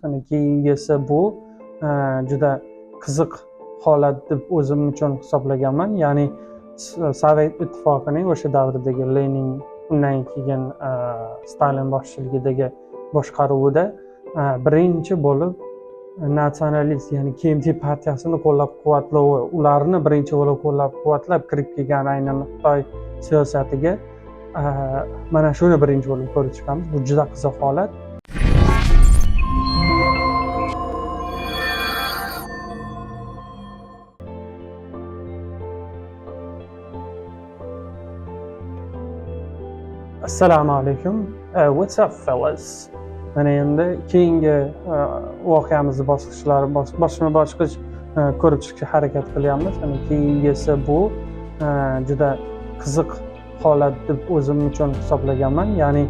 Hani keyingisi bu juda qiziq holat deb o'zim uchun hisoblaganman. Ya'ni Sovet ittifoqining o'sha davridagi Lenin, undan keyin Stalin boshchiligidagi boshqaruvida birinchi bo'lib natsionalist, ya'ni KMT partiyasini qo'llab-quvvatlovni, ularni birinchi bo'lib qo'llab-quvvatlab kirib kelgan aynan Xitoy siyosatiga mana shuni birinchi bo'lib ko'rib chiqamiz. Bu juda qiziq holat. Assalomu alaykum. What's up fellas? Mana endi keyingi voqeamizni bosqichma-bosqich ko'rib chiqishga harakat qilyapmiz. Mana keyingisi bu juda qiziq holat deb o'zim uchun hisoblaganman. Ya'ni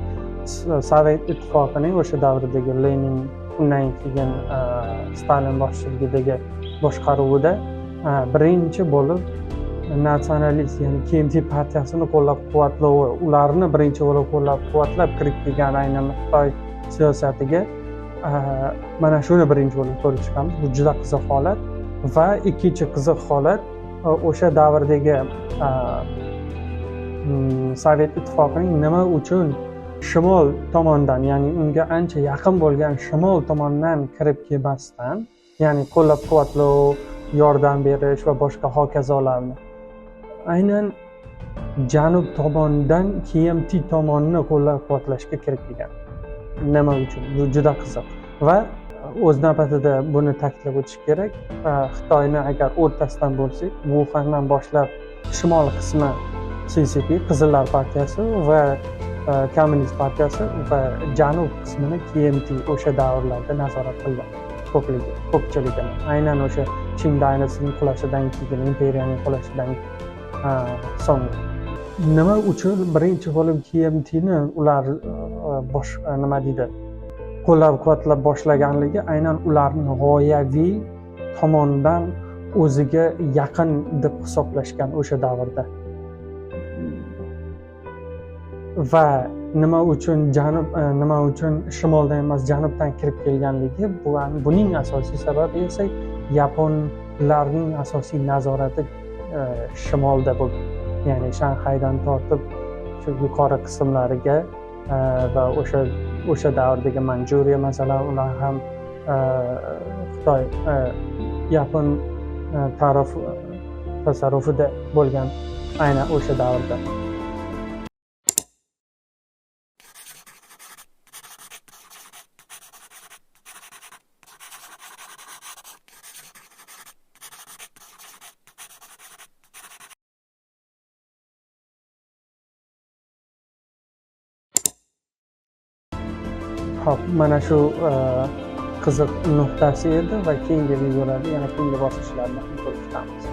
Sovet ittifoqining o'sha davridagi Lenin, undan keyin Stalin boshchiligidagi boshqaruvida birinchi bo'lib natsionalist, ya'ni KMT partiyasini qo'llab-quvvatlovni, ularni birinchi bo'lib qo'llab-quvvatlab kirib kelgan aynan Xitoy siyosatiga mana shuni birinchi bo'lib ko'rib chiqamiz. Bu juda qiziq holat. Va ikkinchi qiziq holat o'sha davrdagi Sovet ittifoqining nima uchun shimol tomondan, ya'ni unga ancha yaqin bo'lgan shimol tomondan kirib kelmasdan, ya'ni qo'llab-quvvatlov, yordam berish va boshqa hokazolarni aynan janub tomonidan KMT tomonni qo'llab-quvvatlashga kirib kelgan. Nima uchun? Bu juda qiziq. Va o'z navbatida buni ta'kidlab o'tish kerak. Xitoyni agar o'rtasidan bo'lsak, Wuhandan boshlab shimol qismi CCP, Qizillar partiyasi va Kommunist partiyasi va janub qismini KMT o'sha davrlarda nazorat qildi. Ko'pchiligini. Aynan o'sha Qing dinastiyasining qulashidan keyin, imperiyaning qulashidan so'ng. Nima uchun birinchi bo'lib KMTni ular nima deydi, qo'llab-quvvatlab boshlaganligi aynan ularning g'oyaviy tomonidan o'ziga yaqin deb hisoblashgan o'sha davrda. Va nima uchun shimoldan emas janubdan kirib kelganligi, buning asosiy sababi esa yaponlarning asosiy nazorati shimolda bo'lgan. Ya'ni Shanxaydan tortib shu yuqori qismlariga va o'sha davrdagi Manjuriya masalan, ular ham Xitoy Yapon tasarrufida bo'lgan aynan o'sha davrda. Hop, mana shu qiziq nuqtasi edi va keyingi videolarda yana keyingi bosqichlarda ko'rib chiqamiz.